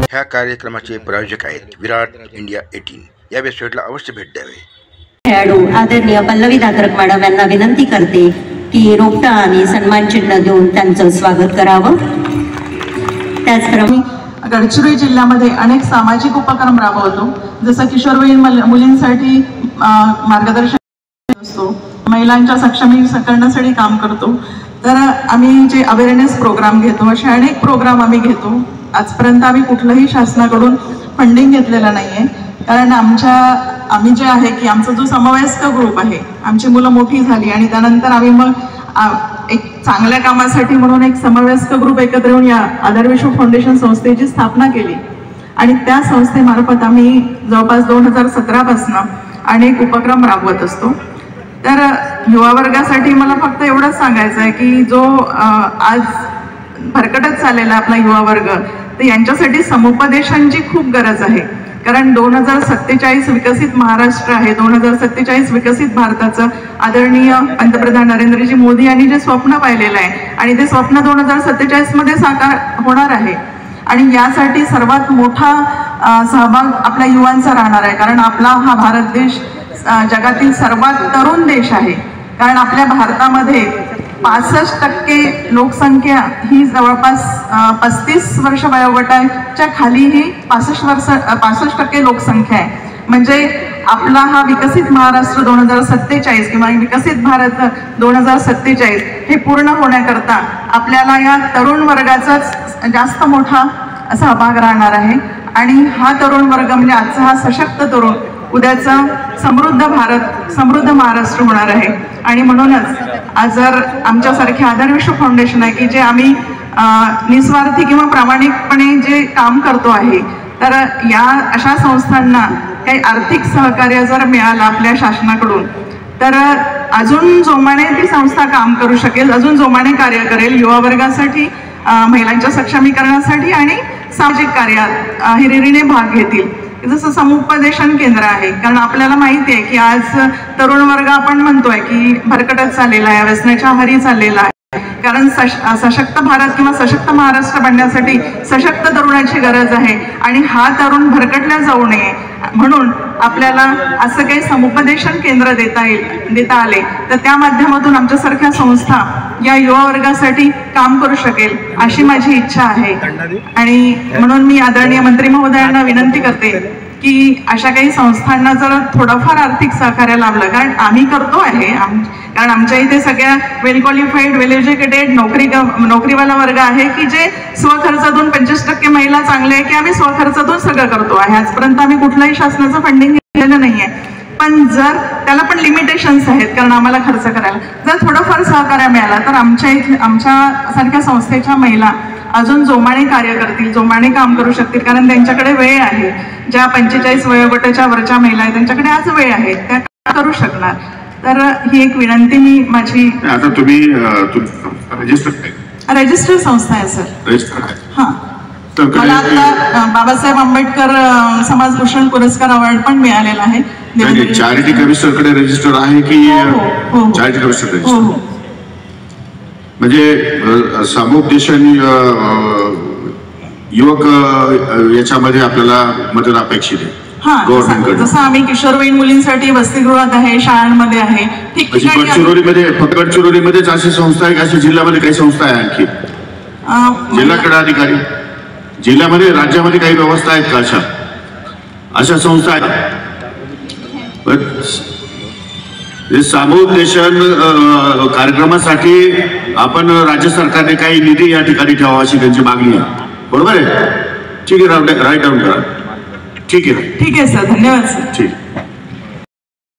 ह्या कार्यक्रमाचे प्रायोजक आहेत विराट इंडिया 18। या वेबसाईटला अवश्य भेट द्यावे। खेळाडू आदरणीय पल्लवी दातरक मॅडम यांना विनंती करते की रोपटा आणि सन्मान चिन्ह देऊन त्यांचं स्वागत करावं। त्याचप्रमाणे गडचिरोली जिल्ह्यामध्ये अनेक सामाजिक उपक्रम राबवतो, जसं किशोरवयीन मुलींसाठी मार्गदर्शन असतो, महिलांच्या सक्षमीकरणासाठी काम करतो। तर आम्ही जे अवेअरनेस प्रोग्राम घेतो असे अनेक प्रोग्राम आम्ही घेतो। आजपर्यंत आम्ही कुठलंही शासनाकडून फंडिंग घेतलेलं नाहीये, कारण आम्ही जे आहे की आमचा जो समवयस्क ग्रुप आहे, आमची मुलं मोठी झाली आणि त्यानंतर आम्ही मग एक चांगल्या कामासाठी म्हणून एक समवयस्क ग्रुप एकत्र येऊन या आधार विश्व फाउंडेशन संस्थेची स्थापना केली आणि त्या संस्थेमार्फत आम्ही जवळपास 2017 पासून अनेक उपक्रम राबवत असतो। तर युवा वर्गासाठी मला फक्त एवढंच सांगायचं आहे की जो आज भरकटत चाललेला आपला युवा वर्ग, तर यांच्यासाठी समुपदेशांची खूप गरज आहे। कारण 2047 विकसित महाराष्ट्र आहे, 2047 विकसित भारताचं आदरणीय पंतप्रधान नरेंद्रजी मोदी यांनी जे स्वप्न पाहिलेलं आहे आणि ते स्वप्न 2047 मध्ये साकार होणार आहे आणि यासाठी सर्वात मोठा सहभाग आपल्या युवांचा राहणार आहे। कारण आपला हा भारत देश जगातील सर्वात तरुण देश आहे, कारण आपल्या भारतामध्ये 65% लोकसंख्या ही जवळपास 35 वर्ष वयोगटाच्या खाली ही 65% लोकसंख्या आहे। म्हणजे आपला हा विकसित महाराष्ट्र 2047 किंवा विकसित भारत 2047 हे पूर्ण होण्याकरता आपल्याला या तरुण वर्गाचाच जास्त मोठा सहभाग राहणार आहे आणि हा तरुण वर्ग म्हणजे आजचा हा सशक्त तरुण उद्याचा समृद्ध भारत, समृद्ध महाराष्ट्र होणार आहे। आणि म्हणूनच आज जर आमच्यासारखे आधार विश्व फाउंडेशन आहे की जे आम्ही निस्वार्थी किंवा प्रामाणिकपणे जे काम करतो आहे, तर या अशा संस्थांना काही आर्थिक सहकार्य जर मिळालं आपल्या शासनाकडून तर अजून जोमाने ती संस्था काम करू शकेल, अजून जोमाने कार्य करेल, युवा वर्गासाठी, महिलांच्या सक्षमीकरणासाठी आणि सामाजिक कार्यात हिरिरीने भाग घेतील। जसं समुपदेशन केंद्र आहे, कारण आपल्याला माहिती आहे की आज तरुण वर्ग आपण म्हणतोय की भरकटत चाललेला आहे, व्यसनाच्या आहारी चाललेला आहे। कारण सशक्त भारत किंवा सशक्त महाराष्ट्र बनण्यासाठी सशक्त तरुणाची गरज आहे आणि हा तरुण भरकटला जाऊ नये म्हणून आपल्याला असं काही समुपदेशन केंद्र देता आले तर त्या माध्यमातून आमच्यासारख्या संस्था या युवा वर्गासाठी काम करू शकेल अशी माझी इच्छा आहे। आणि म्हणून मी आदरणीय मंत्री महोदयांना विनंती करते की अशा काही संस्थांना जर थोडंफार आर्थिक सहकार्य लाभलं, कारण आम्ही करतो आहे, कारण आमच्या इथे सगळ्या वेल क्वालिफाईड, वेल एज्युकेटेड नोकरीवाला वर्ग आहे की जे स्वखर्चातून 25% महिला चांगले आहे की आम्ही स्वखर्चातून सगळं करतो आहे। आजपर्यंत आम्ही कुठल्याही शासनाचं फंडिंग घेतलेलं नाहीये, पण जर त्याला पण लिमिटेशन्स आहेत, कारण आम्हाला खर्च करायला जर थोडंफार सहकार्य मिळाला तर आमच्या सारख्या संस्थेच्या महिला अजून जोमाने कार्य करतील, जोमाने काम करू शकतील, कारण त्यांच्याकडे वेळ आहे। ज्या 45 वयोगटाच्या वरच्या महिला आहेत त्यांच्याकडे आज वेळ आहे, त्या करू शकणार। तर ही एक विनंती मी माझी। आता तुम्ही रजिस्टर संस्था आहे सर। हां, मला आता बाबासाहेब आंबेडकर समाजभूषण पुरस्कार अवॉर्ड पण मिळालेला आहे। चॅरिटी कमिशनरकडे रजिस्टर आहे की चॅरिटी कमिशनर? हो हो, म्हणजे समुपदेशन युवक याच्यामध्ये आपल्याला मदत अपेक्षित आहे। हां, जसं आम्ही किशोरवयीन मुलींसाठी वसतिगृहात आहे, शाळांमध्ये आहे, ठिकठिकाणी। गडचिरोलीमध्येच अशी संस्था आहे, अशा जिल्ह्यामध्ये काही संस्था आहे आणखी? जिल्हा अधिकारी जिल्ह्यामध्ये, राज्यामध्ये काही व्यवस्था आहेत का अशा संस्था आहेत? समुपदेशन कार्यक्रमासाठी आपण राज्य सरकारने काही निधी या ठिकाणी ठेवावा अशी त्यांची मागणी आहे, बरोबर आहे? ठीक आहे, राईट डाऊन करा। ठीक आहे सर, धन्यवाद सर। ठीक।